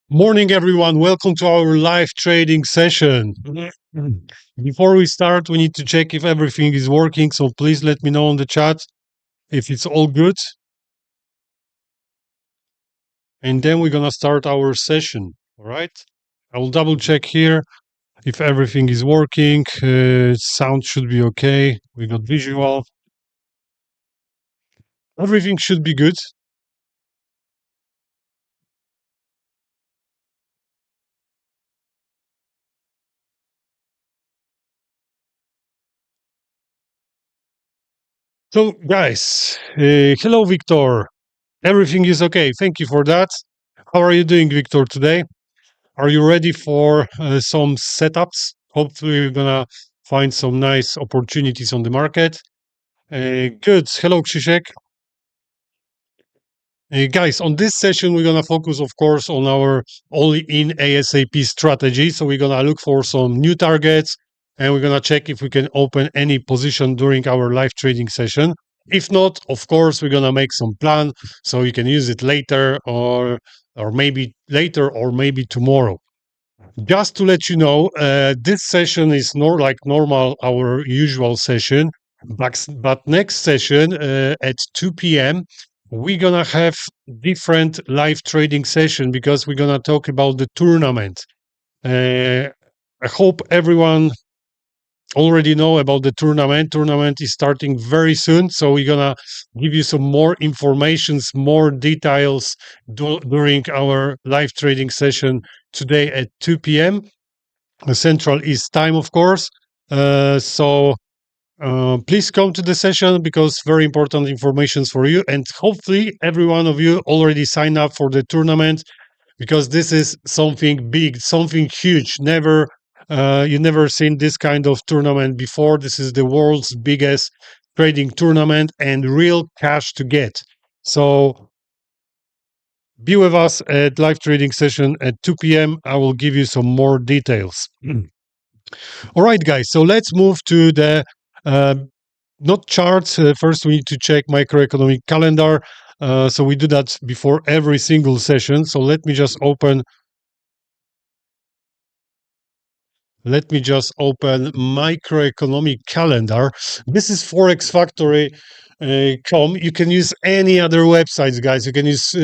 Morning, everyone. Welcome to our live trading session. Before we start, we need to check if everything is working. So please let me know on the chat if it's all good. And then we're going to start our session. All right. I will double check here if everything is working. Sound should be okay. We got visual. Everything should be good. So, guys, hello, Victor. Everything is okay. Thank you for that. How are you doing, Victor, today? Are you ready for some setups? Hopefully, we're gonna find some nice opportunities on the market. Good. Hello, Krzysiek. Guys, on this session, we're gonna focus, of course, on our all-in ASAP strategy. So we're gonna look for some new targets, and we're gonna check if we can open any position during our live trading session. If not, of course, we're gonna make some plan so you can use it later, or maybe later, or maybe tomorrow. Just to let you know, this session is not like normal, our usual session, but next session at 2 p.m., we're gonna have different live trading session because we're gonna talk about the tournament. I hope everyone already know about the tournament. Tournament is starting very soon, so we're gonna give you some more informations, more details during our live trading session today at 2 p.m. Central East time, of course. So please come to the session because very important information for you, and hopefully every one of you already signed up for the tournament because this is something big, something huge. You never seen this kind of tournament before. This is the world's biggest trading tournament and real cash to get. So be with us at live trading session at 2 p.m. I will give you some more details. All right, guys. So let's move to the uh, not charts. First, we need to check macroeconomic calendar. So we do that before every single session. So let me just open microeconomic calendar. This is Forex Factory. Com. You can use any other websites, guys. You can use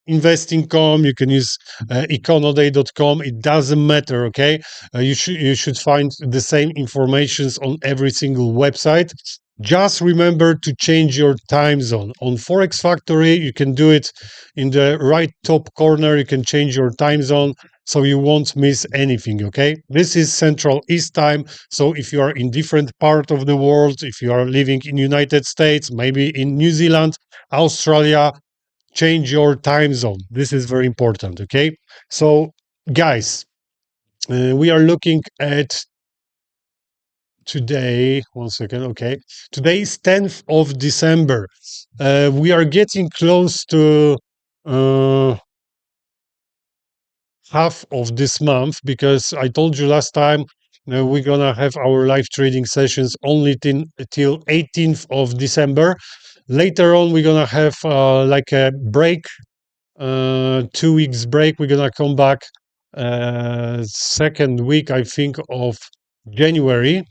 investing.com, you can use econoday.com. It doesn't matter. Okay, you should find the same informations on every single website. Just remember to change your time zone. On Forex Factory, you can do it in the right top corner. You can change your time zone so you won't miss anything. Okay, this is Central East time. So if you are in different part of the world, if you are living in United States, maybe in New Zealand, Australia, change your time zone. This is very important. Okay. So, guys, we are looking at today. One second. Okay. Today is 10th of December. We are getting close to uh, half of this month because I told you last time we're gonna have our live trading sessions only till 18th of December. Later on, we're gonna have like a break, 2 weeks break. We're gonna come back second week, I think, of January.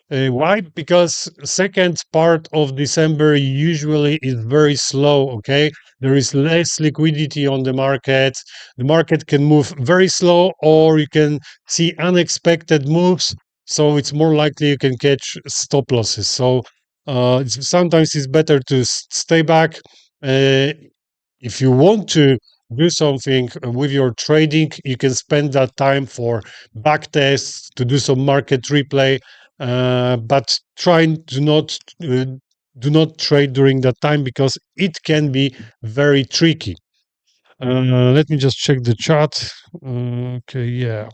Why? Because second part of December usually is very slow. Okay, there is less liquidity on the market. The market can move very slow, or you can see unexpected moves. So it's more likely you can catch stop losses. So sometimes it's better to stay back. If you want to do something with your trading, you can spend that time for back tests, to do some market replay, but try to not do not trade during that time because it can be very tricky. Let me just check the chart. Okay, yeah.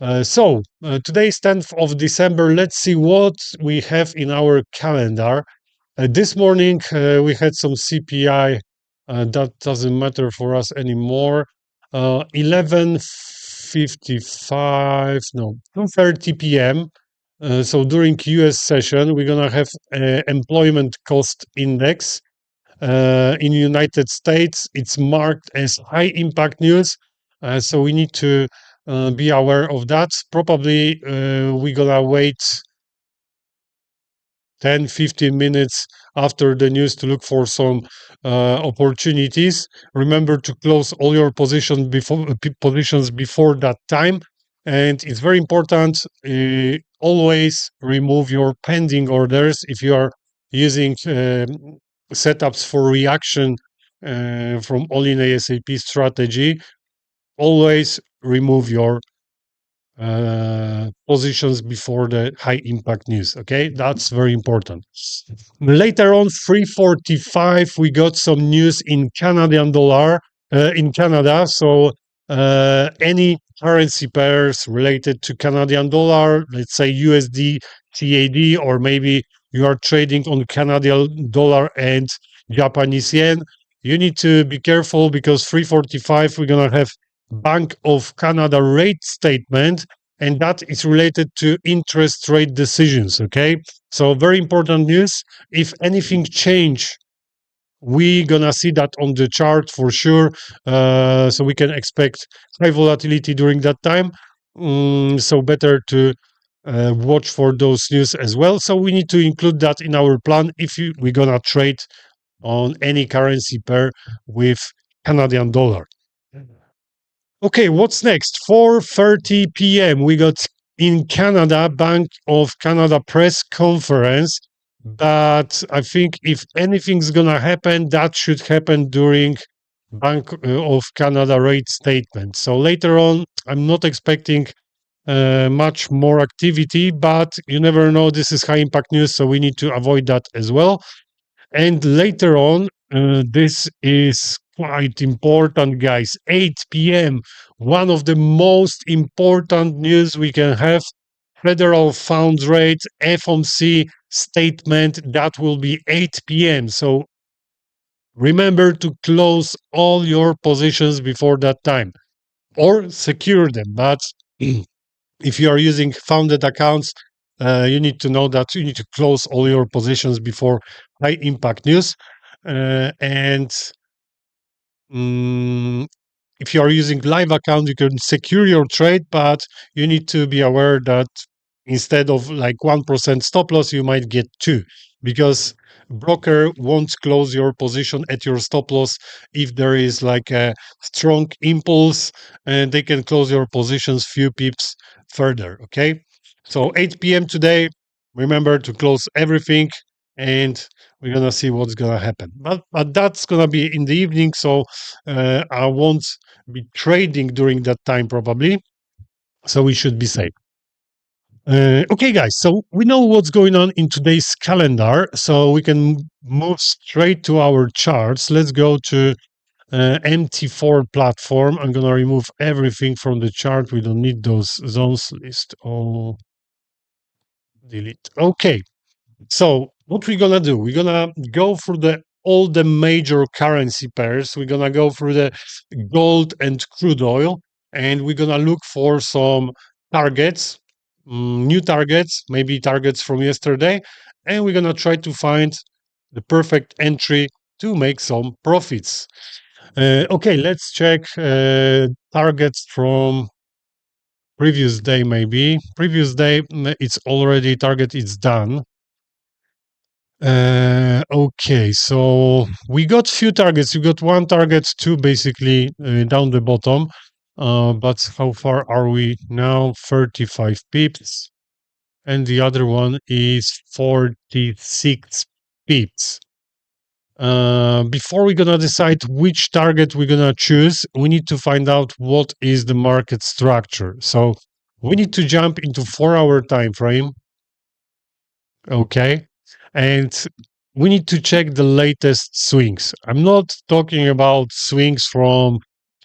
Today is 10th of December. Let's see what we have in our calendar. This morning, we had some CPI. That doesn't matter for us anymore. 11:55, no, 2:30 p.m. So during US session, we're gonna have employment cost index. in United States. It's marked as high impact news, so we need to be aware of that. Probably we're gonna wait 10-15 minutes after the news to look for some opportunities. Remember to close all your positions before that time, and it's very important. Always remove your pending orders if you are using setups for reaction from all-in ASAP strategy. Always remove your positions before the high impact news. Okay, that's very important. Later on, 3:45, we got some news in Canadian dollar in Canada. So any currency pairs related to Canadian dollar, let's say USD, CAD, or maybe you are trading on Canadian dollar and Japanese yen, you need to be careful because 3:45 we're gonna have Bank of Canada rate statement, and that is related to interest rate decisions. Okay, so very important news. If anything change, we gonna see that on the chart for sure. So we can expect high volatility during that time. So better to watch for those news as well. So we need to include that in our plan if we're gonna trade on any currency pair with Canadian dollar. Okay, what's next? 4:30 p.m. We got in Canada Bank of Canada press conference, but I think if anything's gonna happen, that should happen during Bank of Canada rate statement. So later on, I'm not expecting much more activity, but you never know. This is high impact news, so we need to avoid that as well. And later on, this is quite important, guys. 8 p.m. One of the most important news we can have. Federal funds rate, FOMC statement, that will be 8 p.m. So remember to close all your positions before that time or secure them. But if you are using founded accounts, you need to know that you need to close all your positions before high impact news. And if you are using live account, you can secure your trade, but you need to be aware that instead of like 1% stop loss, you might get 2 because broker won't close your position at your stop loss if there is like a strong impulse, and they can close your positions few pips further. Okay, so 8 p.m. today, remember to close everything, and we're gonna see what's gonna happen. But that's gonna be in the evening, so I won't be trading during that time probably, so we should be safe. Okay, guys, so we know what's going on in today's calendar, so we can move straight to our charts. Let's go to MT4 platform. I'm gonna remove everything from the chart. We don't need those zones list. Oh, delete. Okay, so what we're gonna do? We're gonna go through all the major currency pairs. We're gonna go through the gold and crude oil, and we're gonna look for some targets, new targets, maybe targets from yesterday, and we're gonna try to find the perfect entry to make some profits. Okay, let's check targets from previous day. Maybe previous day, it's already target. It's done. Okay, so we got few targets. We got one target, two basically down the bottom. But how far are we now? 35 pips. And the other one is 46 pips. Before we're gonna decide which target we're gonna choose, we need to find out what is the market structure. So we need to jump into 4-hour time frame. Okay. And we need to check the latest swings. I'm not talking about swings from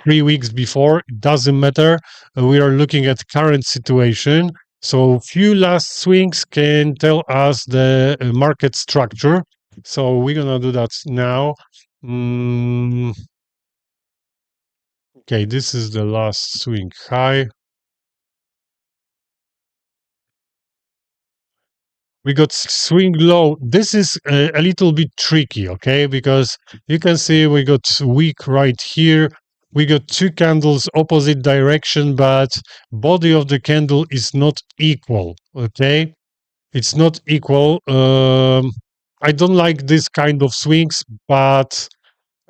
3 weeks before. It doesn't matter. We are looking at current situation. So few last swings can tell us the market structure. So we're gonna do that now. Okay, this is the last swing high. We got swing low. This is a little bit tricky, okay? Because you can see we got weak right here. We got two candles opposite direction, but body of the candle is not equal, okay? It's not equal. I don't like this kind of swings, but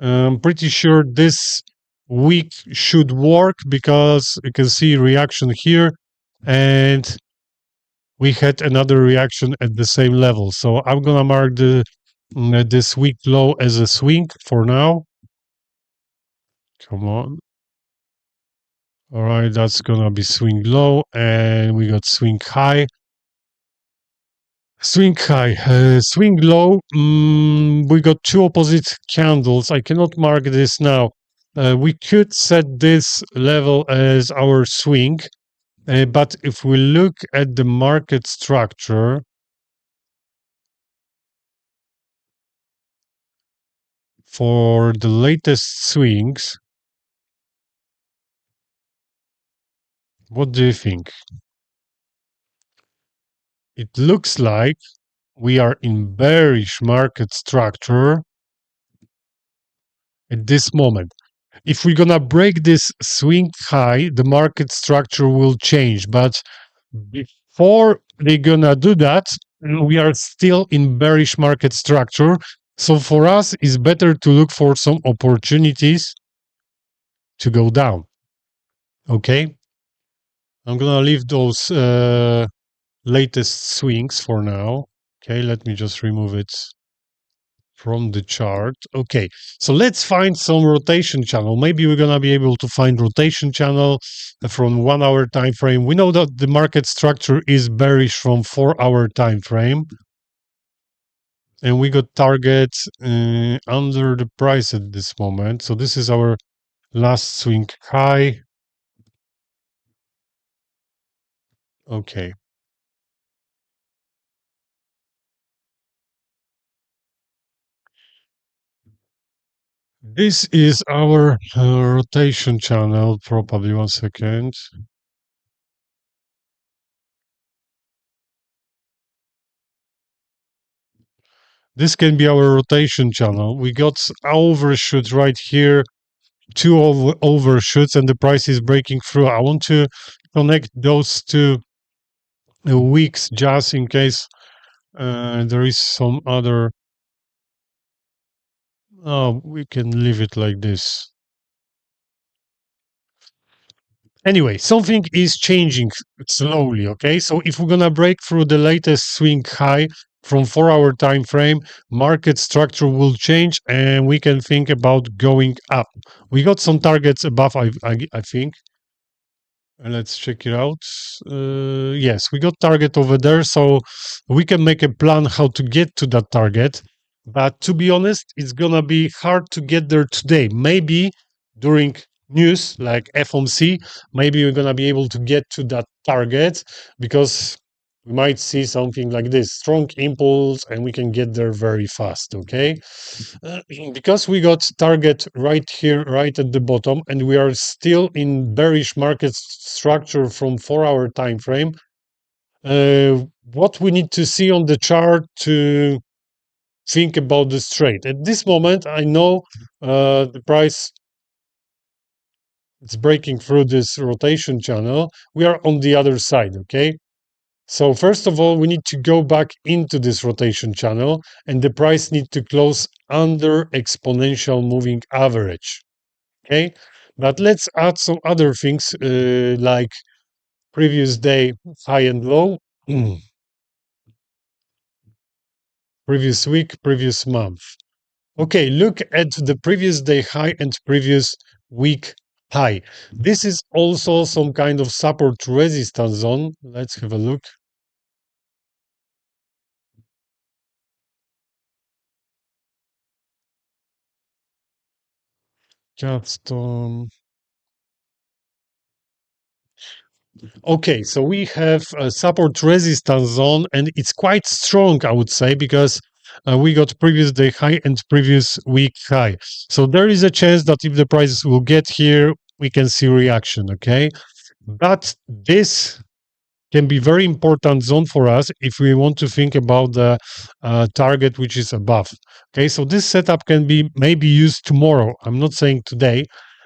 I'm pretty sure this week should work because you can see reaction here, and we had another reaction at the same level. So I'm gonna mark this week low as a swing for now. Come on. All right, that's gonna be swing low, and we got swing high. Swing high, swing low. We got two opposite candles. I cannot mark this now. We could set this level as our swing, but if we look at the market structure, for the latest swings, what do you think? It looks like we are in bearish market structure at this moment. If we're gonna break this swing high, the market structure will change. But before they're gonna do that, we are still in bearish market structure. So for us, it's better to look for some opportunities to go down. Okay, I'm gonna leave those latest swings for now. Okay, let me just remove it from the chart. Okay, so let's find some rotation channel. Maybe we're gonna be able to find rotation channel from 1 hour time frame. We know that the market structure is bearish from 4 hour time frame, and we got targets under the price at this moment. So this is our last swing high. Okay. This is our rotation channel. Probably 1 second. This can be our rotation channel. We got overshoot right here, two overshoots, and the price is breaking through. I want to connect those two weeks just in case there is some other. Oh, we can leave it like this. Anyway, something is changing slowly, okay? So if we're gonna break through the latest swing high from 4 hour time frame, market structure will change and we can think about going up. We got some targets above, I think. Let's check it out. Yes, we got target over there, so we can make a plan how to get to that target. But to be honest, it's gonna be hard to get there today. Maybe during news like FOMC, maybe we're gonna be able to get to that target because we might see something like this strong impulse and we can get there very fast. Okay, because we got target right here, right at the bottom, and we are still in bearish market structure from 4 hour time frame. What we need to see on the chart to think about this trade at this moment, I know the price is breaking through this rotation channel. We are on the other side. Okay, so first of all, we need to go back into this rotation channel and the price needs to close under exponential moving average. Okay, but let's add some other things like previous day high and low, previous week, previous month. Okay, look at the previous day high and previous week high. This is also some kind of support resistance zone. Let's have a look. Capstone. Okay, so we have a support resistance zone, and it's quite strong, I would say, because we got previous day high and previous week high. So there is a chance that if the prices will get here, we can see reaction. Okay, but this can be very important zone for us if we want to think about the target which is above. Okay, so this setup can be maybe used tomorrow. I'm not saying today,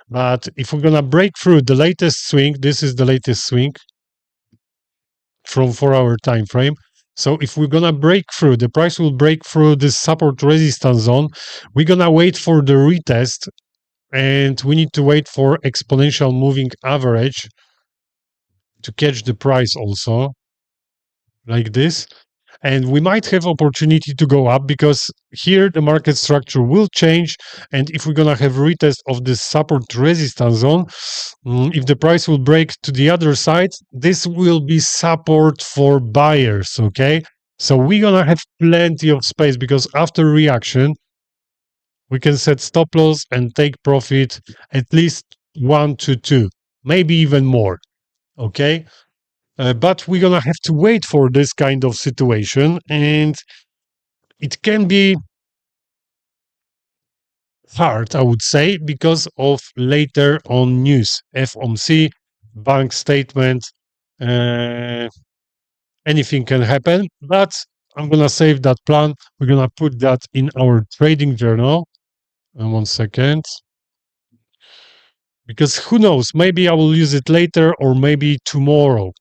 but if we're gonna break through the latest swing, this is the latest swing from 4-hour time frame. So if we're gonna break through, the price will break through this support resistance zone. We're gonna wait for the retest, and we need to wait for exponential moving average to catch the price also, like this. And we might have opportunity to go up because here the market structure will change. And if we're going to have retest of this support resistance zone, if the price will break to the other side, this will be support for buyers. Okay. So we're going to have plenty of space because after reaction, we can set stop loss and take profit at least 1 to 2, maybe even more. Okay. But we're gonna have to wait for this kind of situation, and it can be hard, I would say, because of later on news, FOMC, bank statement, uh, anything can happen. But I'm gonna save that plan. We're gonna put that in our trading journal. And 1 second, because who knows? Maybe I will use it later or maybe tomorrow.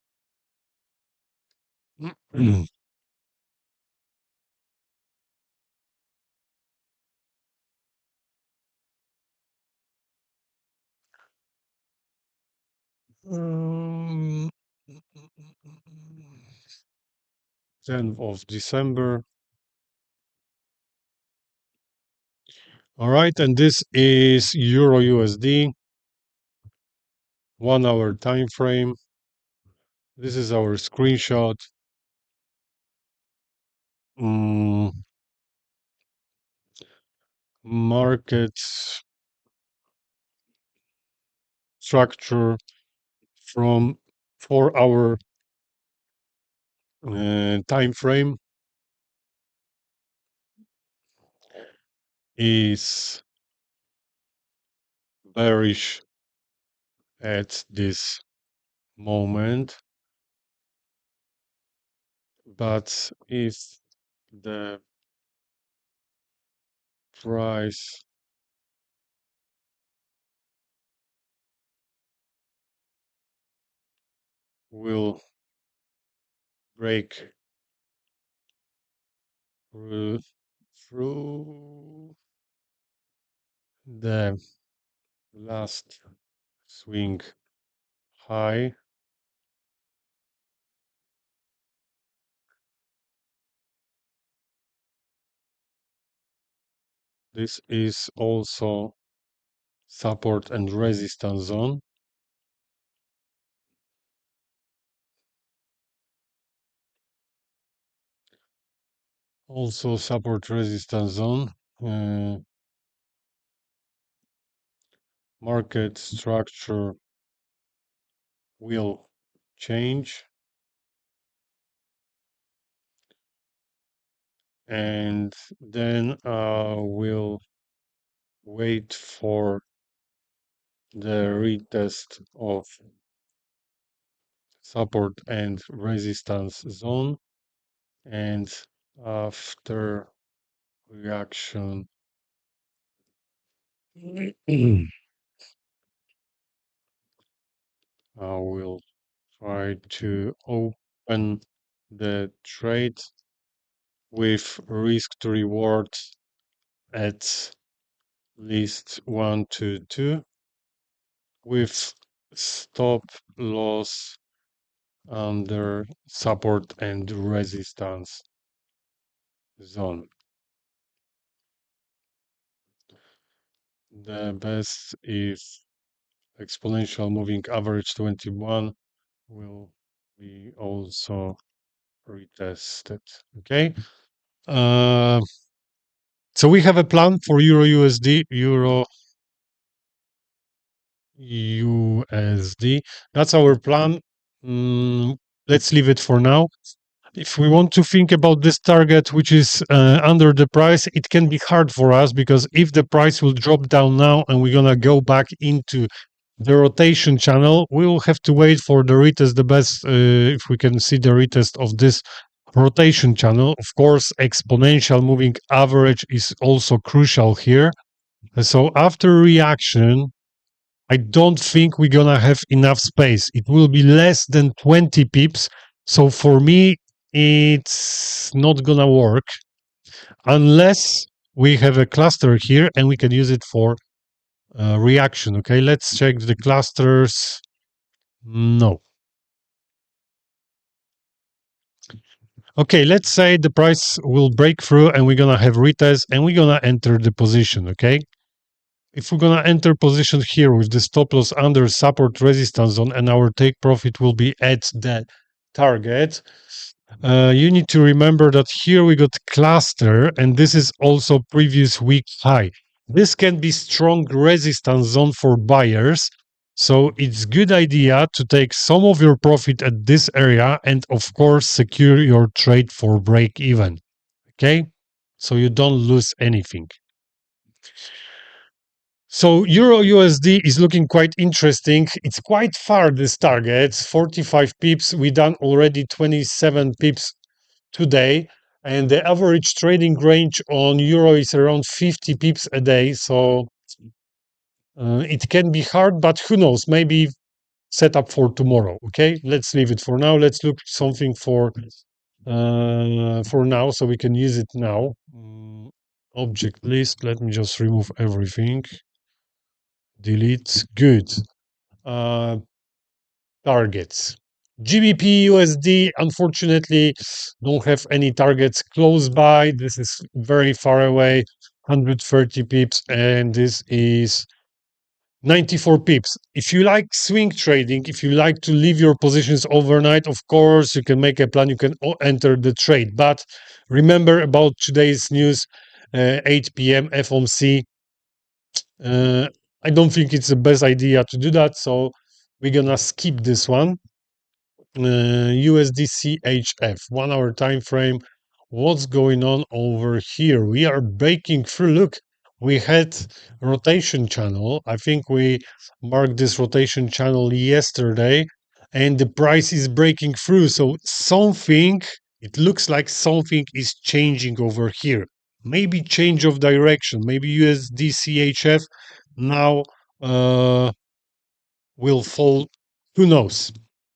Um, 10th of December. All right, and this is Euro USD, 1 hour time frame. This is our screenshot. Mm, market structure from 4 hour time frame is bearish at this moment, but if the price will break through the last swing high, this is also support and resistance zone. Also support resistance zone. Market structure will change, and then we'll wait for the retest of support and resistance zone, and after reaction I will try to open the trade with risk to reward at least 1 to 2, with stop loss under support and resistance zone. The best is exponential moving average 21 will be also retested. Okay. So we have a plan for Euro USD, That's our plan. Let's leave it for now. If we want to think about this target, which is under the price, it can be hard for us because if the price will drop down now and we're gonna go back into the rotation channel. We will have to wait for the retest, the best, if we can see the retest of this rotation channel. Of course, exponential moving average is also crucial here. So after reaction, I don't think we're gonna have enough space. It will be less than 20 pips. So for me, it's not gonna work unless we have a cluster here and we can use it for reaction. Okay, let's check the clusters. No. Okay, let's say the price will break through and we're gonna have retest and we're gonna enter the position. Okay, if we're gonna enter position here with the stop loss under support resistance zone and our take profit will be at the target, you need to remember that here we got cluster and this is also previous week high. This can be strong resistance zone for buyers, so it's good idea to take some of your profit at this area and of course secure your trade for break even. Okay, so you don't lose anything. So Euro USD is looking quite interesting. It's quite far, this target, 45 pips. We done already 27 pips today, and the average trading range on Euro is around 50 pips a day. So it can be hard, but who knows? Maybe set up for tomorrow. Okay, let's leave it for now. Let's look something for now, so we can use it now. Object list. Let me just remove everything. Delete. Good. Targets. GBP USD, unfortunately, don't have any targets close by. This is very far away, 130 pips, and this is 94 pips. If you like swing trading, if you like to leave your positions overnight, of course, you can make a plan, you can enter the trade. But remember about today's news, 8 p.m. FOMC. I don't think it's the best idea to do that, so we're gonna skip this one. USD CHF 1 hour time frame. What's going on over here? We are breaking through. Look, we had rotation channel. I think we marked this rotation channel yesterday, and the price is breaking through. So something, it looks like something is changing over here. Maybe change of direction. Maybe USD CHF now will fall. Who knows?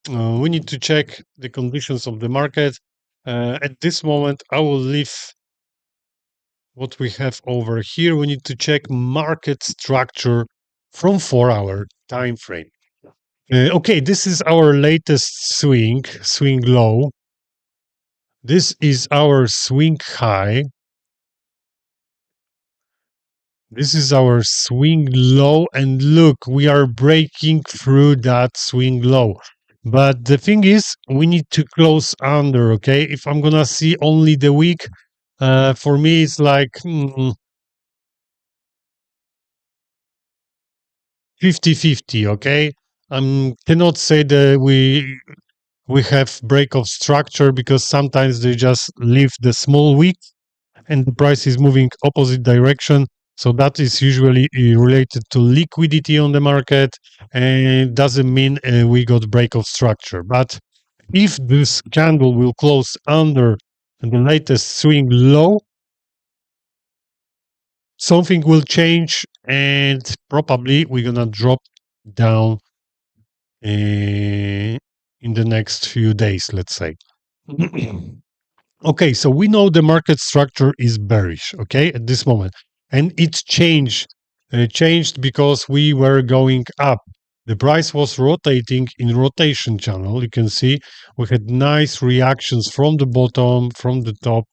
We need to check the conditions of the market. At this moment, I will leave what we have over here. We need to check market structure from 4 hour time frame. Okay, this is our latest swing low. This is our swing high. This is our swing low, and look, we are breaking through that swing low. But the thing is, we need to close under, okay? If I'm gonna see only the week, for me, it's like 50-50, okay? I cannot say that we have break of structure because sometimes they just leave the small wick and the price is moving opposite direction. So that is usually related to liquidity on the market, and doesn't mean we got break of structure. But if this candle will close under the latest swing low, something will change, and probably we're gonna drop down in the next few days, let's say. Okay, so we know the market structure is bearish, okay, at this moment. And it changed because we were going up. The price was rotating in rotation channel. You can see we had nice reactions from the bottom, from the top.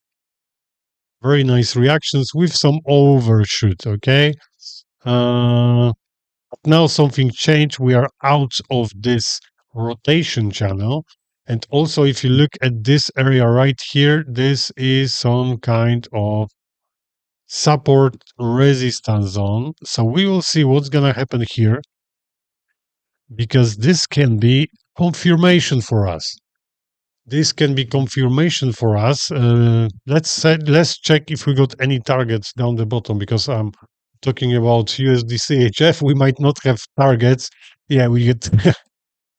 Very nice reactions with some overshoot, okay? Now something changed. We are out of this rotation channel. And also, if you look at this area right here, this is some kind of support resistance zone. So we will see what's going to happen here, because this can be confirmation for us. This can be confirmation for us. Let's check if we got any targets down the bottom, because I'm talking about USD CHF, we might not have targets. Yeah, we get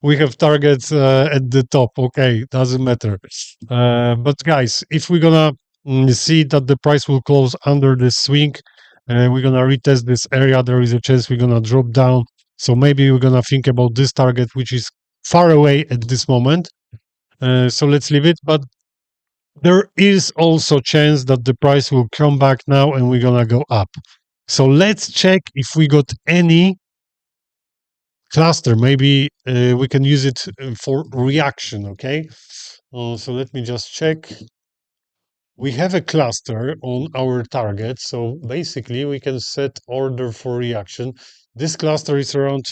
we have targets at the top. Okay, doesn't matter. But guys, if we're gonna see that the price will close under the swing, we're gonna retest this area. There is a chance we're gonna drop down. So maybe we're gonna think about this target, which is far away at this moment. So let's leave it. But there is also chance that the price will come back now and we're gonna go up. So let's check if we got any cluster. Maybe we can use it for reaction. Okay, so let me just check. We have a cluster on our target, so basically we can set order for reaction. This cluster is around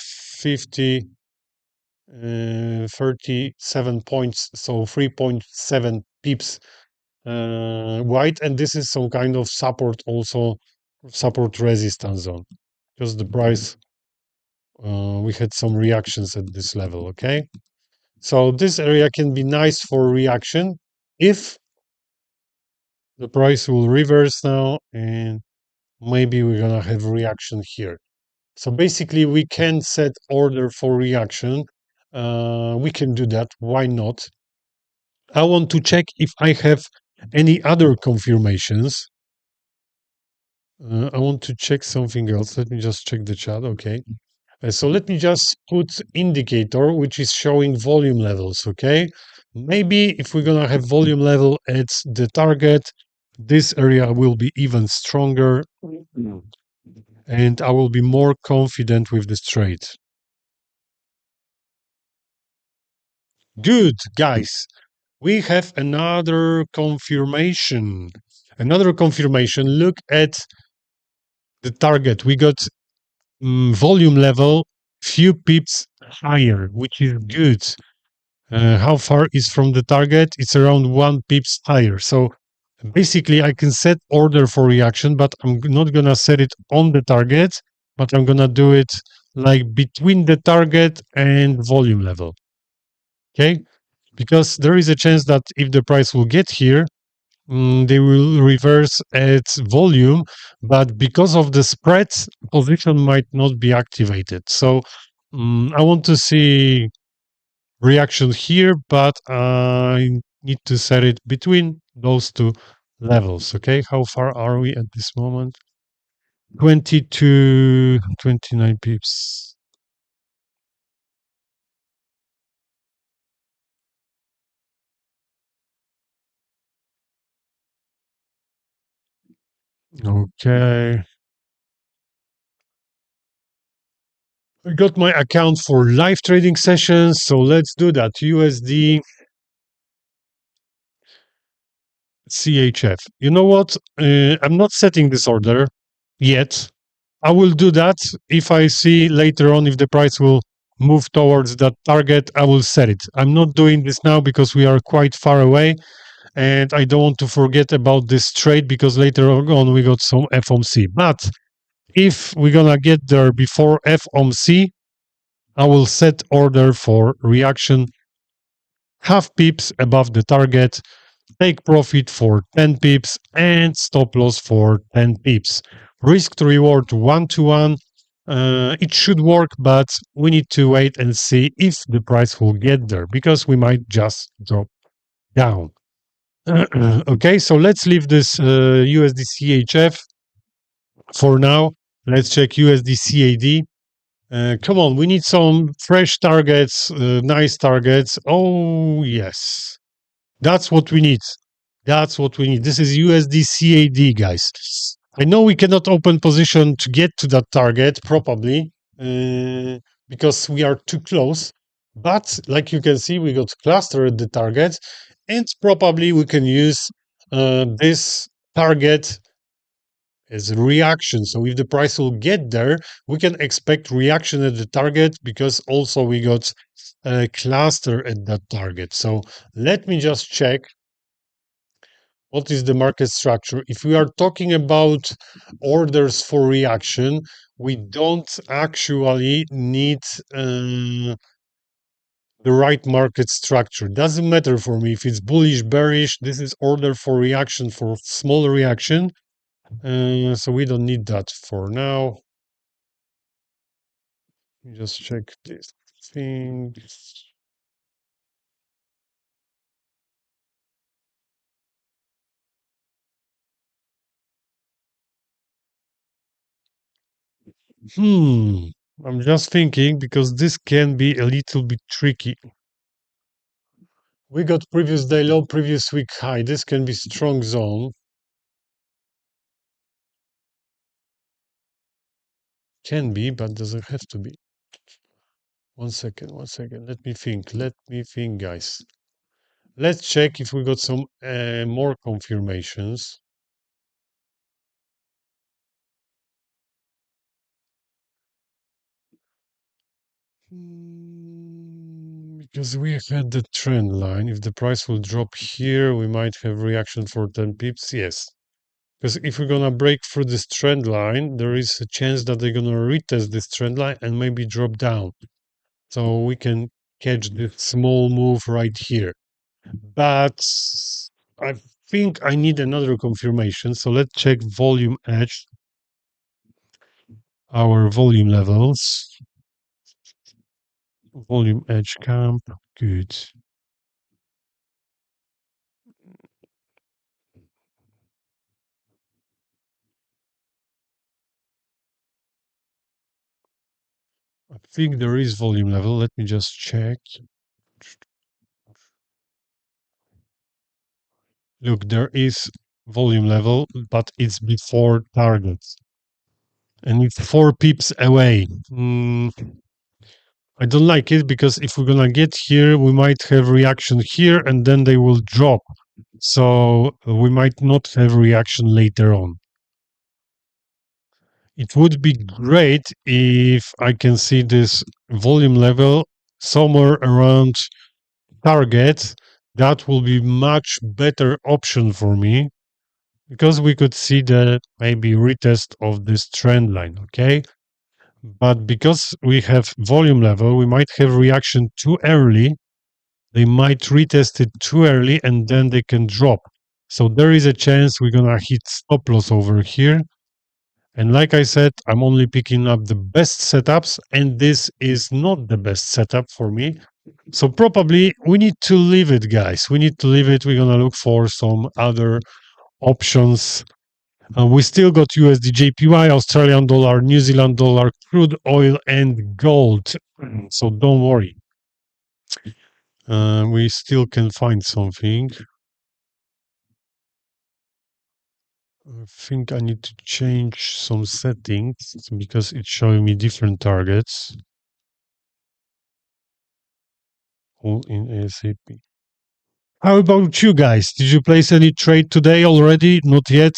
37 points, so 3.7 pips wide, and this is some kind of support, also support resistance zone, because the price we had some reactions at this level. Okay, so this area can be nice for reaction if the price will reverse now, and maybe we're gonna have reaction here. So basically we can set order for reaction. We can do that, why not? I want to check if I have any other confirmations. I want to check something else. Let me just check the chat. Okay. So let me just put indicator, which is showing volume levels. Okay. Maybe if we're going to have volume level at the target, this area will be even stronger and I will be more confident with this trade. Good, guys. We have another confirmation. Another confirmation. Look at the target. We got volume level few pips higher, which is good. How far is from the target? It's around 1 pips higher. So basically I can set order for reaction, but I'm not gonna set it on the target, but I'm gonna do it like between the target and volume level. Okay, because there is a chance that if the price will get here, they will reverse its volume, but because of the spread, position might not be activated. So I want to see reaction here, but I need to set it between those two levels. Okay, how far are we at this moment? 22, 29 pips. Okay. I got my account for live trading sessions, so let's do that. USD CHF. You know what? I'm not setting this order yet. I will do that if I see later on if the price will move towards that target. I will set it. I'm not doing this now because we are quite far away, and I don't want to forget about this trade because later on we got some FOMC. But if we're gonna get there before FOMC, I will set order for reaction half pips above the target, take profit for 10 pips, and stop loss for 10 pips. Risk to reward 1-to-1. It should work, but we need to wait and see if the price will get there because we might just drop down. Okay, so let's leave this USD CHF for now. Let's check USD CAD. Come on, we need some fresh targets, nice targets. Oh, yes. That's what we need. That's what we need. This is USD CAD, guys. I know we cannot open position to get to that target, probably, because we are too close. But like you can see, we got cluster at the target, and probably we can use this target as a reaction. So if the price will get there, we can expect reaction at the target because also we got a cluster at that target. So let me just check what is the market structure. If we are talking about orders for reaction, we don't actually need the right market structure. Doesn't matter for me if it's bullish, bearish. This is order for reaction, for small reaction. So we don't need that for now. Just check this thing. Hmm. I'm just thinking because this can be a little bit tricky. We got previous day low, previous week high. This can be strong zone. Can be, but doesn't have to be. 1 second, 1 second. Let me think, guys. Let's check if we got some more confirmations. Because we had the trend line. If the price will drop here, we might have reaction for 10 pips. Yes. Because if we're gonna break through this trend line, there is a chance that they're gonna retest this trend line and maybe drop down. So we can catch this small move right here. But I think I need another confirmation. So let's check volume edge, our volume levels. Volume edge camp. Good. I think there is volume level. Let me just check. Look, there is volume level, but it's before targets. And it's 4 pips away. I don't like it because if we're gonna get here, we might have reaction here and then they will drop. So we might not have reaction later on. It would be great if I can see this volume level somewhere around target. That will be much better option for me because we could see the maybe retest of this trend line. Okay. But because we have volume level, we might have reaction too early. They might retest it too early and then they can drop. So there is a chance we're going to hit stop loss over here. And like I said, I'm only picking up the best setups, and this is not the best setup for me. So probably we need to leave it, guys. We need to leave it. We're going to look for some other options. We still got USD, JPY, Australian dollar, New Zealand dollar, crude oil, and gold. So don't worry. We still can find something. I think I need to change some settings because it's showing me different targets. All in ASAP. How about you guys? Did you place any trade today already? Not yet.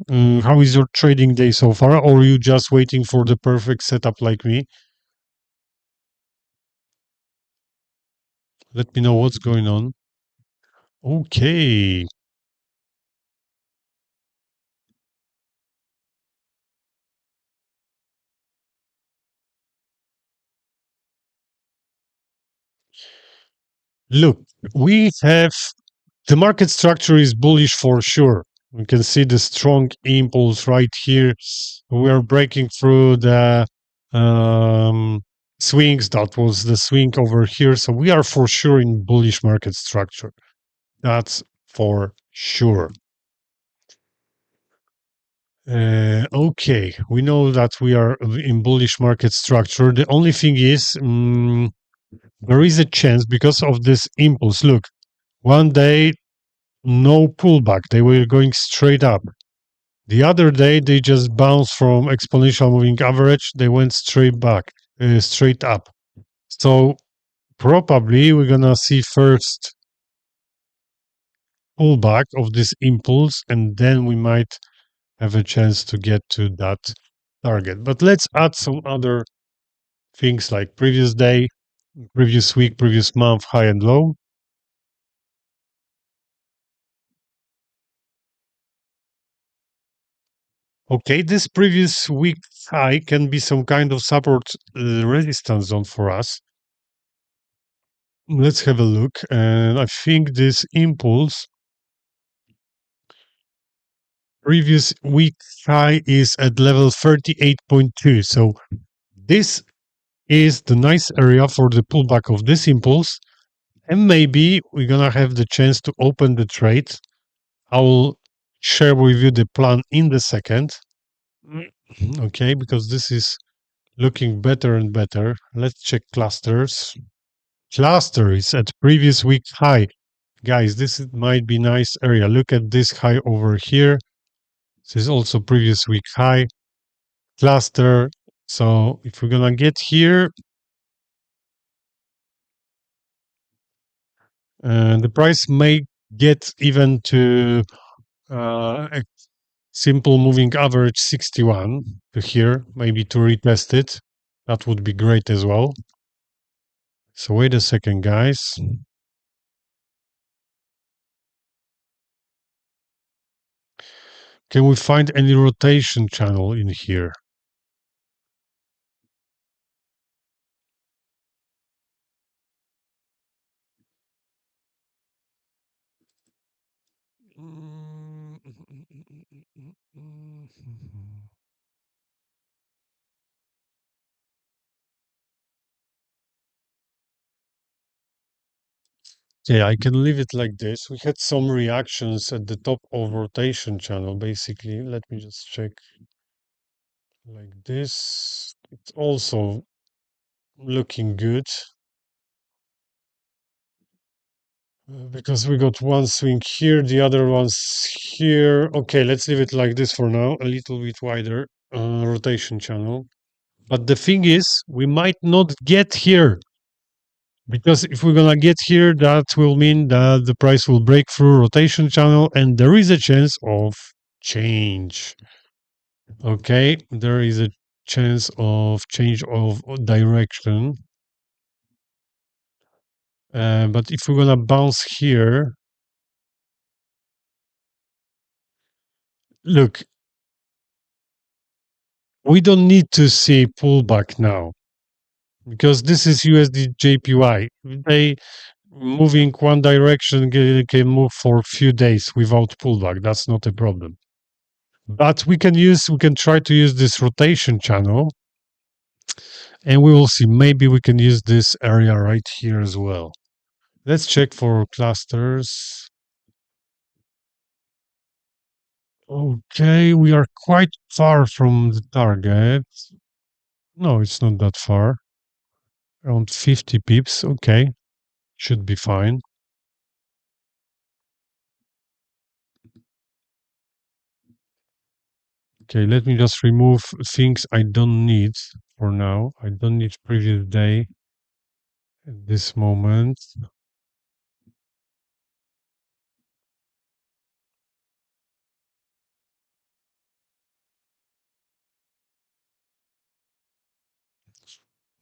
How is your trading day so far? Or are you just waiting for the perfect setup like me? Let me know what's going on. Okay. Look, we have the market structure is bullish for sure. We can see the strong impulse right here. We are breaking through the swings. That was the swing over here. So we are for sure in bullish market structure. That's for sure. Okay, we know that we are in bullish market structure. The only thing is, there is a chance because of this impulse. Look, one day no pullback. They were going straight up. The other day, they just bounced from exponential moving average. They went straight back, straight up. So probably we're gonna see first pullback of this impulse, and then we might have a chance to get to that target. But let's add some other things like previous day, previous week, previous month, high and low. Okay, this previous week high can be some kind of support resistance zone for us. Let's have a look. And I think this impulse previous week high is at level 38.2. So this is the nice area for the pullback of this impulse. And maybe we're going to have the chance to open the trade. I will share with you the plan in the second. Okay, because this is looking better and better. Let's check clusters. Cluster is at previous week high. Guys, might be nice area. Look at this high over here. This is also previous week high. Cluster. So if we're gonna get here, the price may get even to a simple moving average 61 to here, maybe to retest it. That would be great as well. So wait a second, guys. Can we find any rotation channel in here? Yeah, I can leave it like this. We had some reactions at the top of rotation channel, basically. Let me just check like this. It's also looking good because we got one swing here, the other one's here. Okay, let's leave it like this for now, a little bit wider rotation channel. But the thing is, we might not get here. Because if we're gonna get here, that will mean that the price will break through rotation channel and there is a chance of change. Okay, there is a chance of change of direction. But if we're gonna bounce here, look, we don't need to see pullback now because this is USD JPY. They moving one direction can move for a few days without pullback. That's not a problem. But we can try to use this rotation channel and we will see. Maybe we can use this area right here as well. Let's check for clusters. Okay, we are quite far from the target. No, it's not that far. Around 50 pips. Okay, should be fine. Okay, let me just remove things I don't need for now. I don't need previous day at this moment.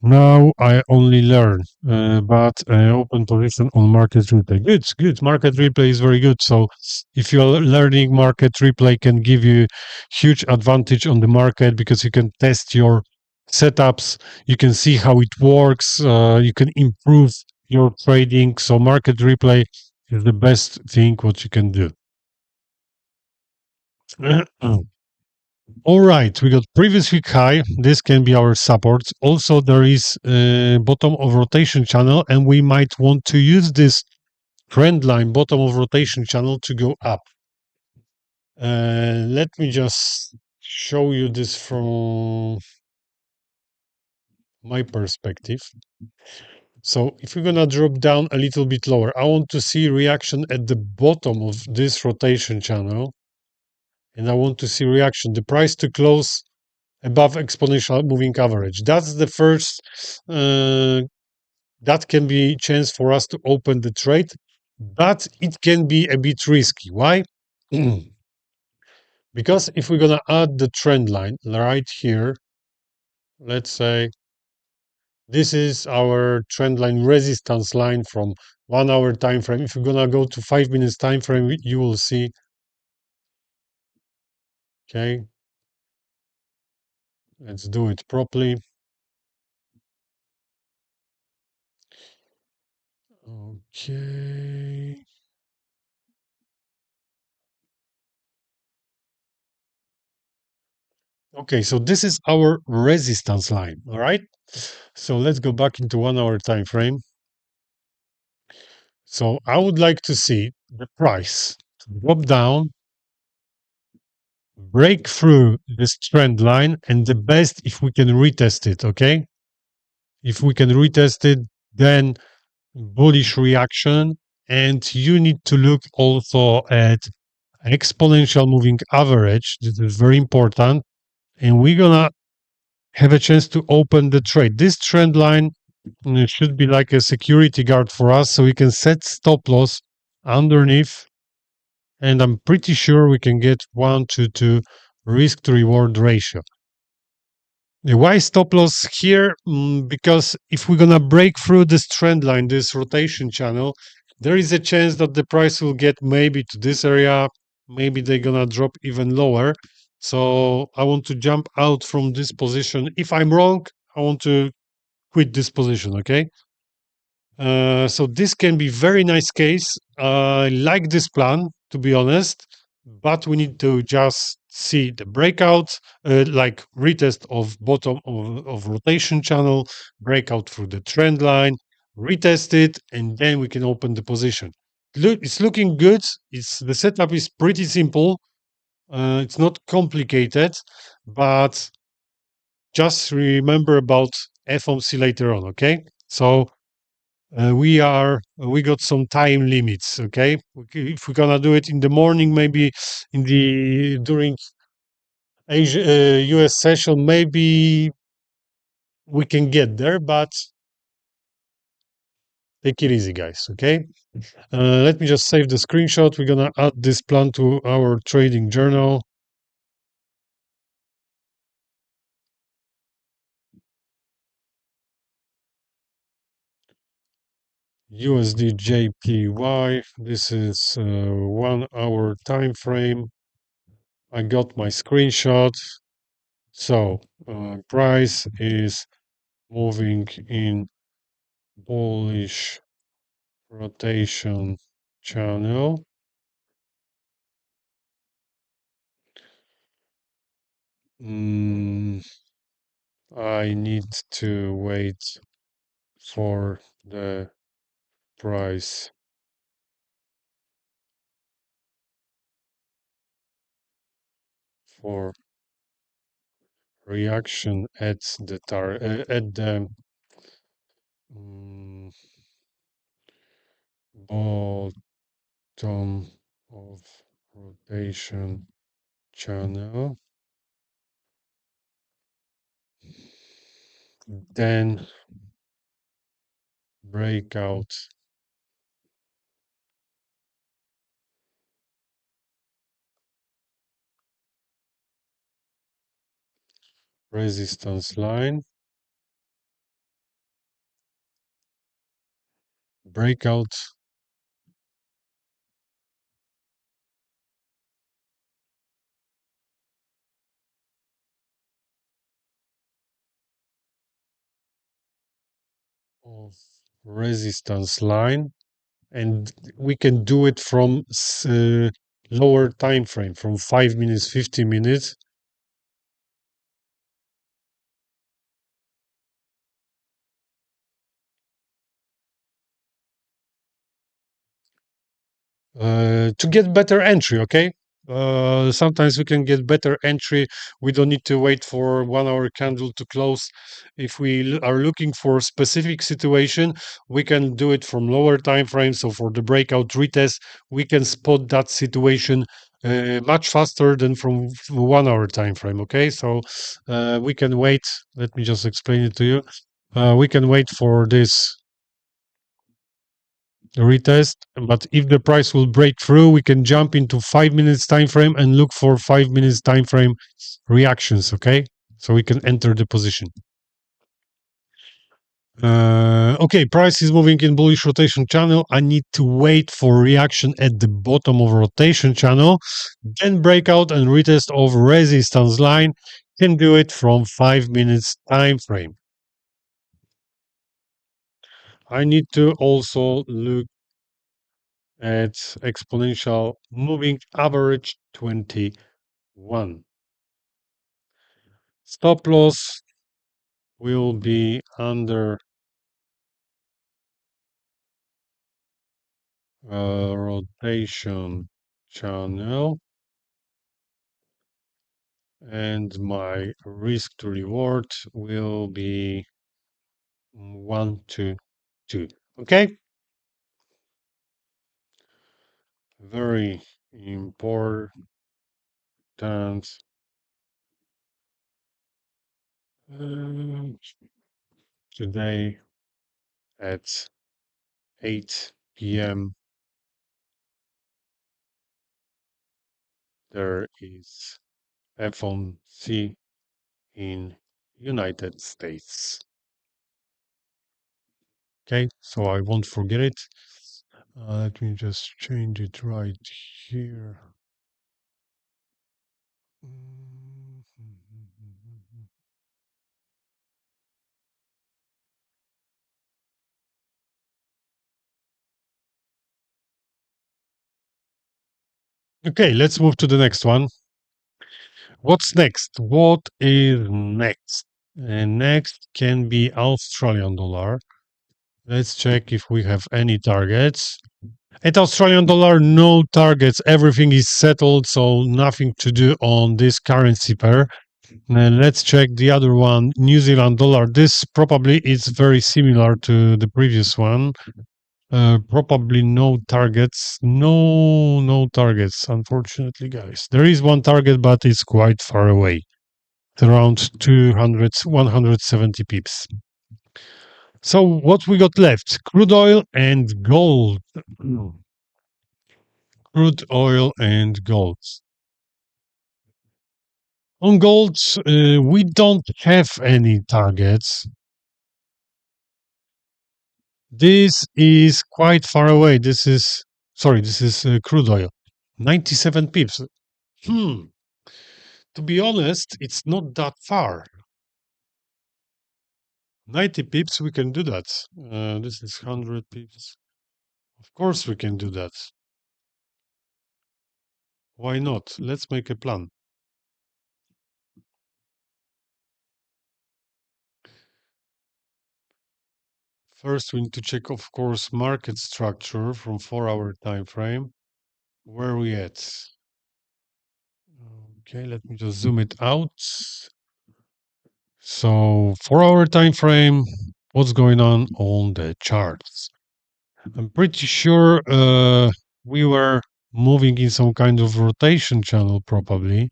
Now I only learn, but open position on market replay. Good, good. Market replay is very good. So if you're learning, market replay can give you huge advantage on the market because you can test your setups. You can see how it works. You can improve your trading. So market replay is the best thing what you can do. All right, we got previous week high. This can be our support. Also, there is bottom of rotation channel, and we might want to use this trend line, bottom of rotation channel, to go up. Let me just show you this from my perspective. So if we're gonna drop down a little bit lower, I want to see reaction at the bottom of this rotation channel, and I want to see reaction. The price to close above exponential moving average. That's the first, that can be chance for us to open the trade, but it can be a bit risky. Why? Because if we're going to add the trend line right here, let's say this is our trend line resistance line from 1 hour time frame. If you're going to go to 5 minutes time frame, you will see, okay, let's do it properly. Okay. Okay, so this is our resistance line. All right. So let's go back into 1 hour time frame. So I would like to see the price drop down, break through this trend line, and the best if we can retest it. Okay. If we can retest it, then bullish reaction. And you need to look also at exponential moving average. This is very important. And we're gonna have a chance to open the trade. This trend line should be like a security guard for us, so we can set stop loss underneath. And I'm pretty sure we can get 1 to 2 risk to reward ratio. Why stop loss here? Because if we're gonna break through this trend line, this rotation channel, there is a chance that the price will get maybe to this area. Maybe they're gonna drop even lower. So I want to jump out from this position. If I'm wrong, I want to quit this position. Okay. So this can be very nice case. I like this plan, to be honest, but we need to just see the breakout, like retest of bottom of rotation channel, breakout through the trend line, retest it, and then we can open the position. Look, it's looking good. The setup is pretty simple. It's not complicated, but just remember about FOMC later on. Okay, so we got some time limits. Okay, if we're gonna do it in the morning, maybe in the during Asia US session, maybe we can get there, but take it easy, guys. Okay, let me just save the screenshot. We're gonna add this plan to our trading journal. USD JPY. This is 1 hour time frame. I got my screenshot. So price is moving in bullish rotation channel. I need to wait for the price for reaction at the um, bottom of rotation channel. Then breakout resistance line, breakout of resistance line, and we can do it from lower time frame, from 5 minutes, 15 minutes. To get better entry. Okay, sometimes we can get better entry. We don't need to wait for 1 hour candle to close. If we are looking for a specific situation, we can do it from lower time frame. So for the breakout retest, we can spot that situation much faster than from 1 hour time frame. Okay, so we can wait. Let me just explain it to you. We can wait for this retest, but if the price will break through, we can jump into 5 minutes time frame and look for 5 minutes time frame reactions. Okay, so we can enter the position. Okay, price is moving in bullish rotation channel. I need to wait for reaction at the bottom of rotation channel, then breakout and retest of resistance line. Can do it from 5 minutes time frame. I need to also look at exponential moving average 21. Stop loss will be under rotation channel, and my risk to reward will be 1 to 2. Okay, very important. Today at 8 p.m. there is FOMC in United States. Okay, so I won't forget it. Let me just change it right here. Okay, let's move to the next one. What's next? What is next? And next can be Australian dollar. Let's check if we have any targets. At Australian dollar, no targets. Everything is settled, so nothing to do on this currency pair. And let's check the other one, New Zealand dollar. This probably is very similar to the previous one. Probably no targets. No targets, unfortunately, guys. There is one target, but it's quite far away. It's around 200, 170 pips. So what we got left? Crude oil and gold. Crude oil and gold. On gold, we don't have any targets. This is quite far away. This is crude oil. 97 pips. Hmm. To be honest, it's not that far. 90 pips, we can do that. This is 100 pips. Of course, we can do that. Why not? Let's make a plan. First, we need to check, of course, market structure from 4-hour time frame. Where are we at? Okay, let me just zoom it out. So 4-hour time frame, what's going on the charts? I'm pretty sure we were moving in some kind of rotation channel, probably.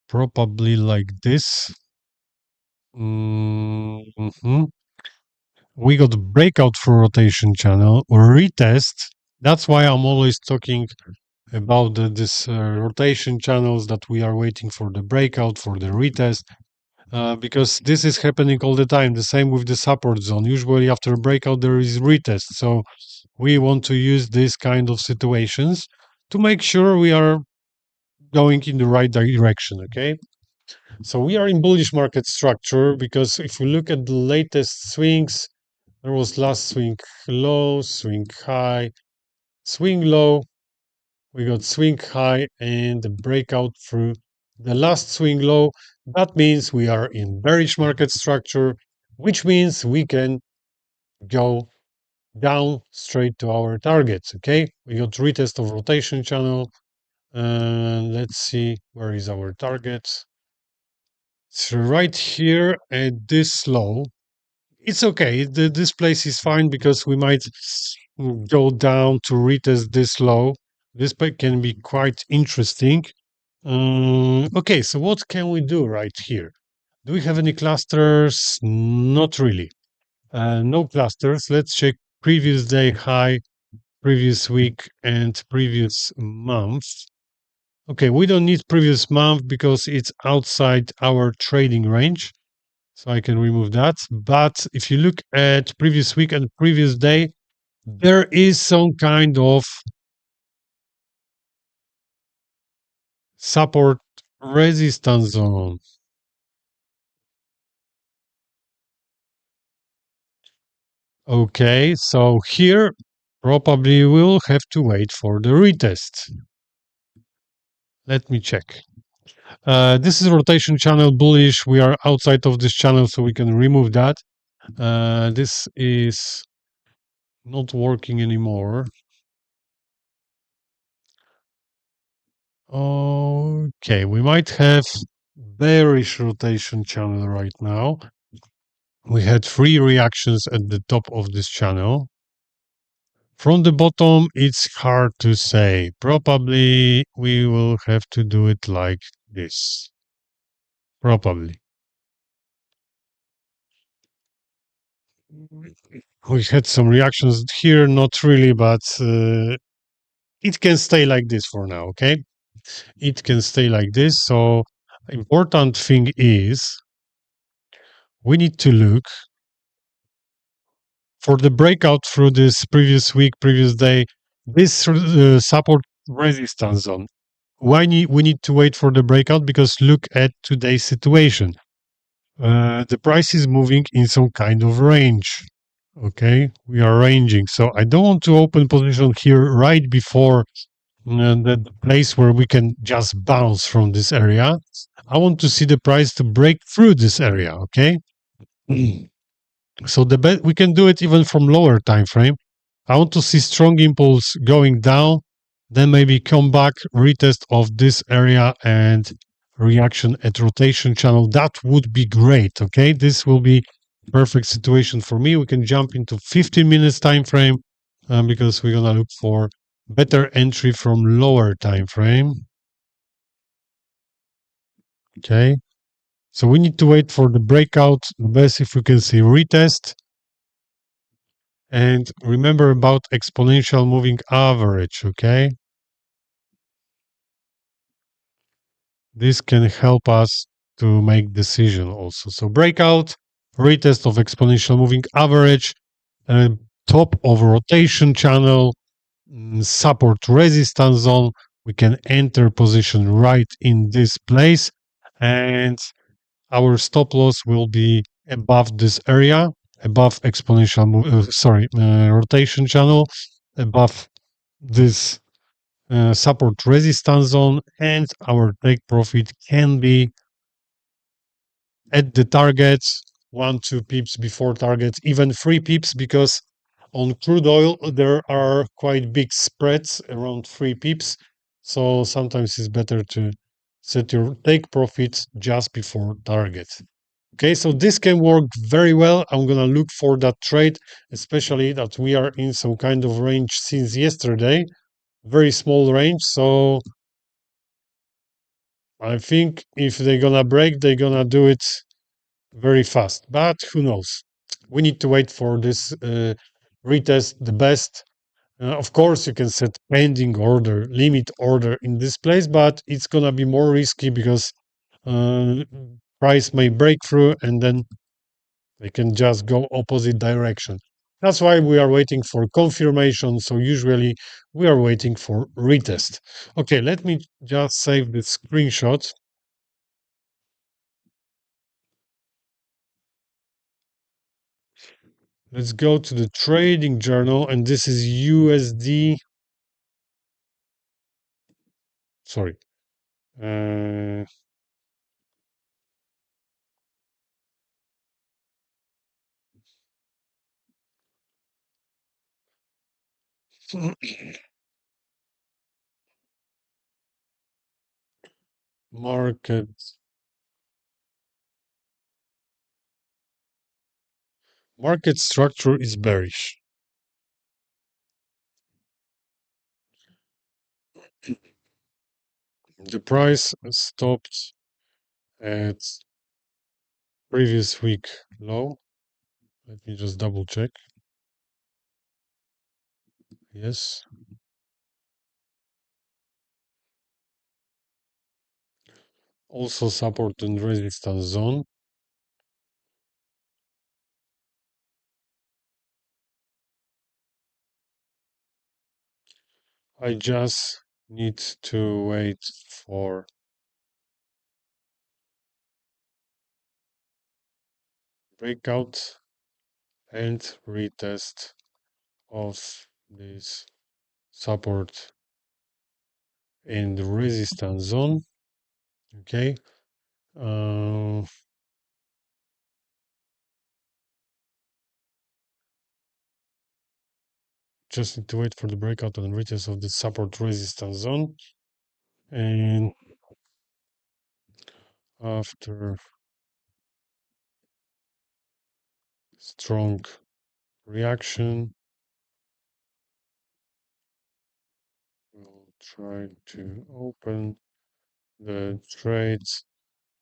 Probably like this. Mm-hmm. We got breakout for rotation channel or retest. That's why I'm always talking about this rotation channels that we are waiting for the breakout, for the retest. Because this is happening all the time. The same with the support zone. Usually after a breakout, there is retest. So we want to use this kind of situations to make sure we are going in the right direction. Okay. So we are in bullish market structure because if we look at the latest swings, there was last swing low, swing high, swing low. We got swing high and the breakout through the last swing low. That means we are in bearish market structure, which means we can go down straight to our targets. Okay, we got retest of rotation channel. Let's see, where is our target? It's right here at this low. It's okay. This place is fine because we might go down to retest this low. This can be quite interesting. Okay, so what can we do right here? Do we have any clusters? Not really. No clusters. Let's check previous day high, previous week, and previous month. Okay, we don't need previous month because it's outside our trading range. So I can remove that. But if you look at previous week and previous day, there is some kind of support resistance zone. Okay, so here probably we'll have to wait for the retest. Let me check. This is rotation channel bullish. We are outside of this channel, so we can remove that. This is not working anymore. Okay, we might have bearish rotation channel right now. We had 3 reactions at the top of this channel. From the bottom, it's hard to say. Probably we will have to do it like this. Probably. We had some reactions here, not really, but it can stay like this for now, okay? It can stay like this. So important thing is we need to look for the breakout through this previous week, previous day, this support resistance zone. Why we need to wait for the breakout? Because look at today's situation. The price is moving in some kind of range. Okay, we are ranging. So I don't want to open position here right before the place where we can just bounce from this area. I want to see the price to break through this area. Okay. So we can do it even from lower time frame. I want to see strong impulse going down, then maybe come back, retest of this area and reaction at rotation channel. That would be great. Okay, this will be perfect situation for me. We can jump into 15 minutes time frame because we're gonna look for better entry from lower time frame. Okay, so we need to wait for the breakout. The best if we can see retest. And remember about exponential moving average, okay? This can help us to make decision also. So breakout, retest of exponential moving average, top of rotation channel, support resistance zone. We can enter position right in this place, and our stop loss will be above this area, above exponential, rotation channel, above this support resistance zone, and our take profit can be at the targets 1-2 pips before targets, even 3 pips, because on crude oil there are quite big spreads around 3 pips. So sometimes it's better to set your take profit just before target. Okay, so this can work very well. I'm gonna look for that trade, especially that we are in some kind of range since yesterday, very small range. So I think if they're gonna break, they're gonna do it very fast. But who knows? We need to wait for this retest the best. Of course, you can set pending order, limit order in this place, but it's gonna be more risky because uh, price may break through and then they can just go opposite direction. That's why we are waiting for confirmation. So usually we are waiting for retest. Okay, let me just save the screenshot. Let's go to the trading journal, and this is USD. Sorry. Uh, market market structure is bearish. The price stopped at previous week low. Let me just double check. Yes. Also support and resistance zone. I just need to wait for breakout and retest of this support in the resistance zone. Okay. Just need to wait for the breakout and retest of the support resistance zone. And after strong reaction, we'll try to open the trades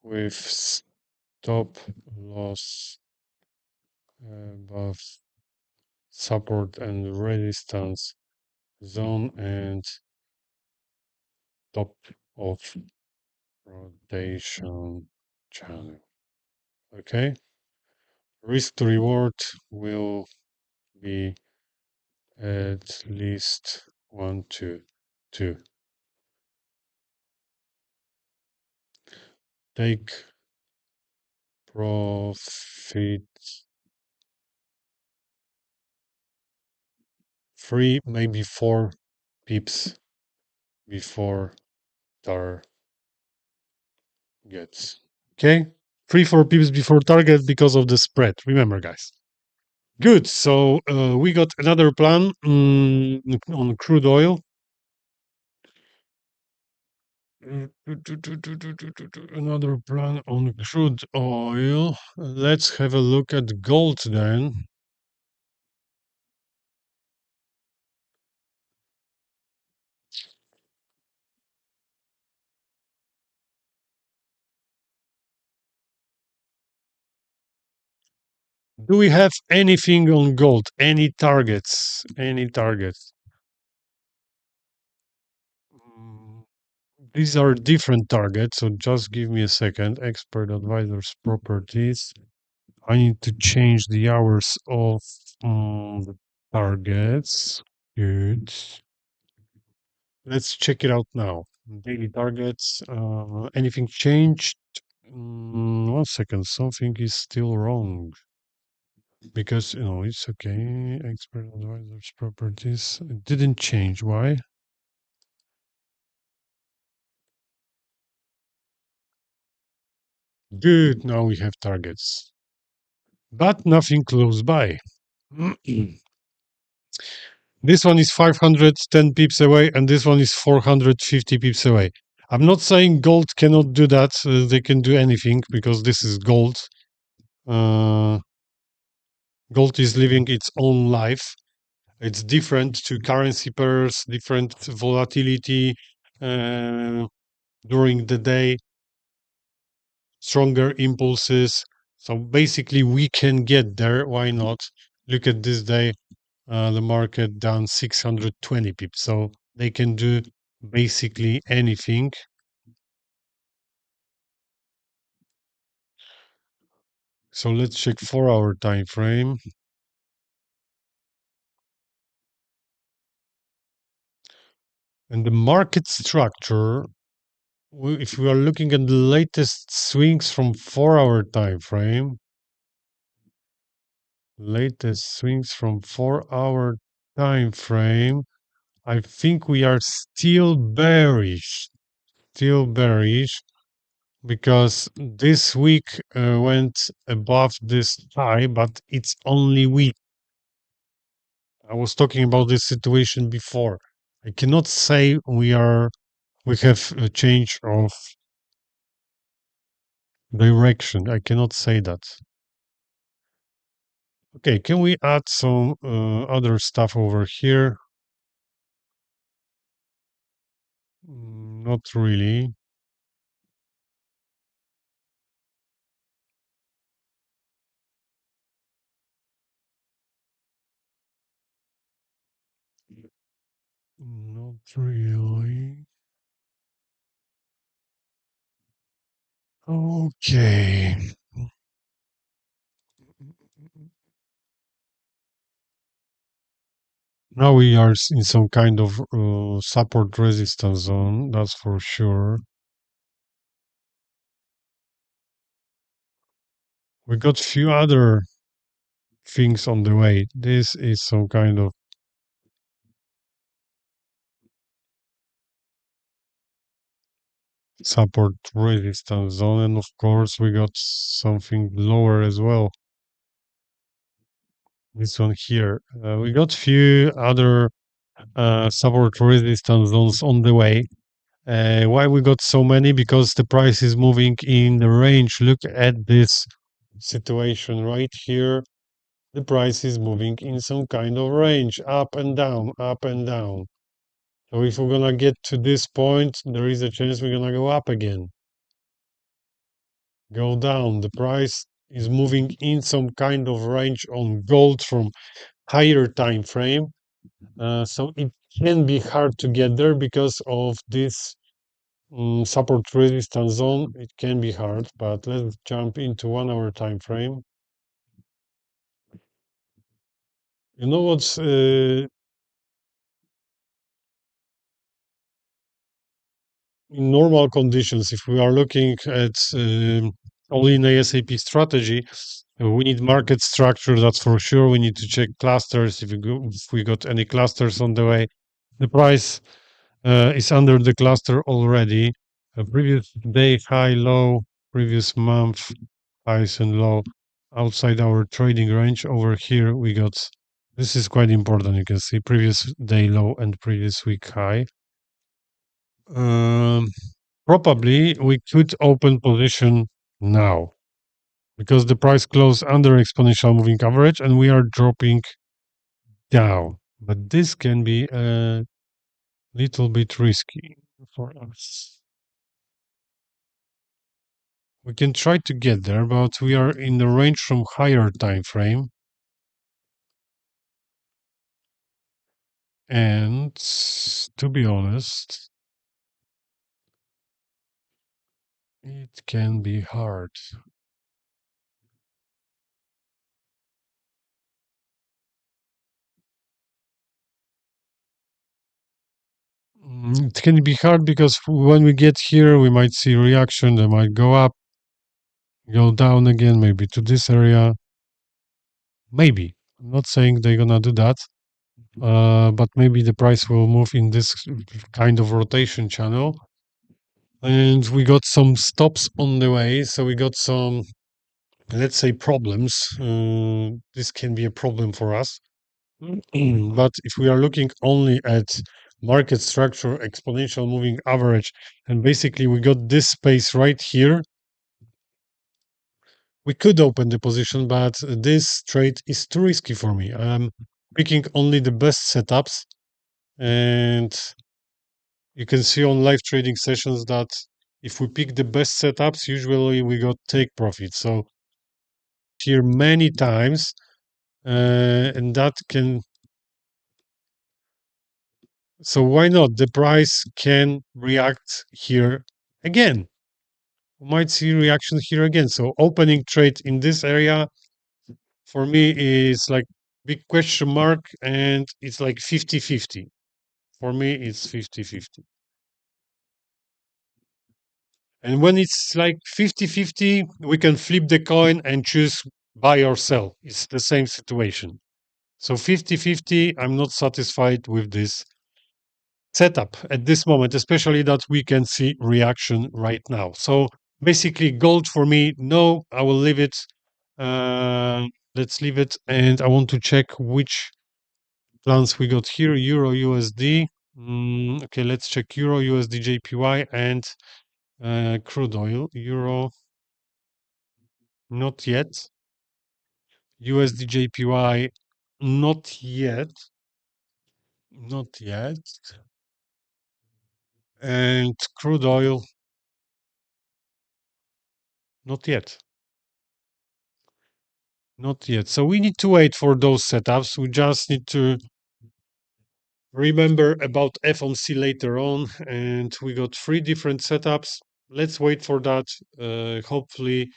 with stop loss above support and resistance zone and top of rotation channel. Okay, risk to reward will be at least 1 to 2. Take profit 3, maybe 4 pips before targets. Okay, 3-4 pips before target because of the spread. Remember, guys. Good. So we got another plan on crude oil. Another plan on crude oil. Let's have a look at gold then. Do we have anything on gold? Any targets? Any targets? These are different targets, so just give me a second. Expert advisors properties. I need to change the hours of the targets. Good. Let's check it out now. Daily targets. Anything changed? 1 second. Something is still wrong. Because, it's okay. Expert advisors properties. It didn't change. Why? Good. Now we have targets. But nothing close by. This one is 510 pips away, and this one is 450 pips away. I'm not saying gold cannot do that. They can do anything because this is gold. Gold is living its own life. It's different to currency pairs, different volatility during the day, stronger impulses. So basically, we can get there. Why not? Look at this day. The market down 620 pips. So they can do basically anything. So let's check 4-hour time frame. And the market structure, if we are looking at the latest swings from 4-hour time frame, latest swings from 4-hour time frame, I think we are still bearish. Still bearish. Because this week went above this high, but it's only weak. I was talking about this situation before. I cannot say we have a change of direction. I cannot say that. Okay, can we add some other stuff over here? Not really. Not really. Okay. Now we are in some kind of support resistance zone, that's for sure. We got few other things on the way. This is some kind of support resistance zone, and of course we got something lower as well. This one here. We got few other support resistance zones on the way. Why we got so many? Because the price is moving in the range. Look at this situation right here. The price is moving in some kind of range, up and down, up and down. So if we're gonna get to this point, there is a chance we're gonna go up again, go down. The price is moving in some kind of range on gold from higher time frame. So it can be hard to get there because of this support resistance zone. It can be hard, but let's jump into 1 hour time frame. You know what's in normal conditions, if we are looking at only in ASAP strategy, we need market structure, that's for sure. We need to check clusters. If we got any clusters on the way, the price is under the cluster already. Previous day high, low, previous month highs and low outside our trading range. Over here, we got this is quite important. You can see previous day low and previous week high. Um, Probably we could open position now because the price closed under exponential moving average and we are dropping down. But this can be a little bit risky for us. We can try to get there, but we are in the range from higher time frame. And to be honest, it can be hard. It can be hard because when we get here, we might see reaction. They might go up, go down again, maybe to this area. Maybe. I'm not saying they're gonna do that, but maybe the price will move in this kind of rotation channel. And we got some stops on the way, so we got some, let's say, problems. This can be a problem for us. But if we are looking only at market structure, exponential moving average, and basically we got this space right here, we could open the position, but this trade is too risky for me. I'm picking only the best setups, and you can see on live trading sessions that if we pick the best setups, usually we got take profit. So here many times, and that can. So why not? The price can react here again. We might see reaction here again. So opening trade in this area for me is like big question mark, and it's like 50-50. For me, it's 50-50. And when it's like 50-50, we can flip the coin and choose buy or sell. It's the same situation. So 50-50, I'm not satisfied with this setup at this moment, especially that we can see reaction right now. So basically, gold for me, no, I will leave it. Let's leave it. And I want to check which plans we got here. Euro USD. Okay, let's check Euro USD JPY and crude oil. Euro, not yet. USD JPY, not yet. Not yet. And crude oil, not yet. Not yet. So we need to wait for those setups. We just need to remember about FOMC later on. And we got 3 different setups. Let's wait for that. Hopefully,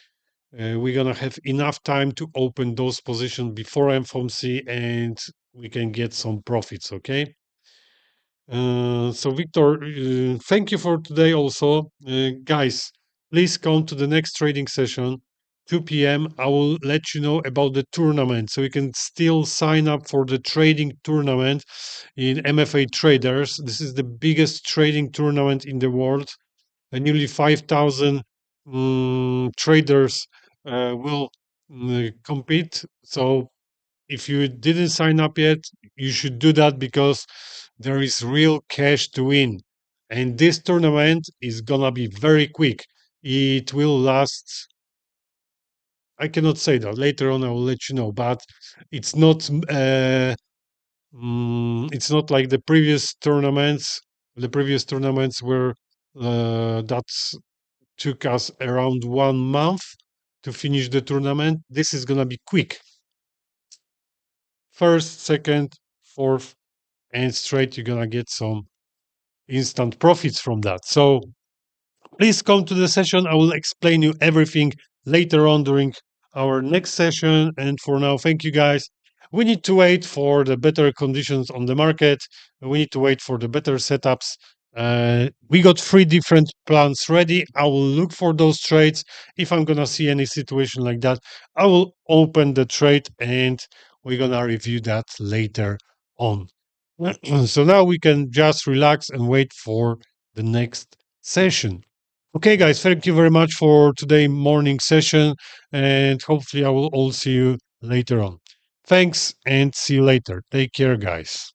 we're going to have enough time to open those positions before FOMC and we can get some profits, okay? So Victor, thank you for today also. Guys, please come to the next trading session. 2 p.m., I will let you know about the tournament. So you can still sign up for the trading tournament in MFA Traders. This is the biggest trading tournament in the world. Nearly 5,000 traders will compete. So if you didn't sign up yet, you should do that because there is real cash to win. And this tournament is gonna be very quick. It will last. I cannot say that. Later on, I will let you know. But it's not. It's not like the previous tournaments. The previous tournaments were that took us around 1 month to finish the tournament. This is gonna be quick. First, second, fourth, and straight. You're gonna get some instant profits from that. So please come to the session. I will explain you everything later on during our next session. And for now, thank you guys. We need to wait for the better conditions on the market. We need to wait for the better setups. We got 3 different plans ready. I will look for those trades. If I'm going to see any situation like that, I will open the trade and we're going to review that later on. So now we can just relax and wait for the next session. Okay, guys, thank you very much for today morning session, and hopefully I will all see you later on. Thanks, and see you later. Take care, guys.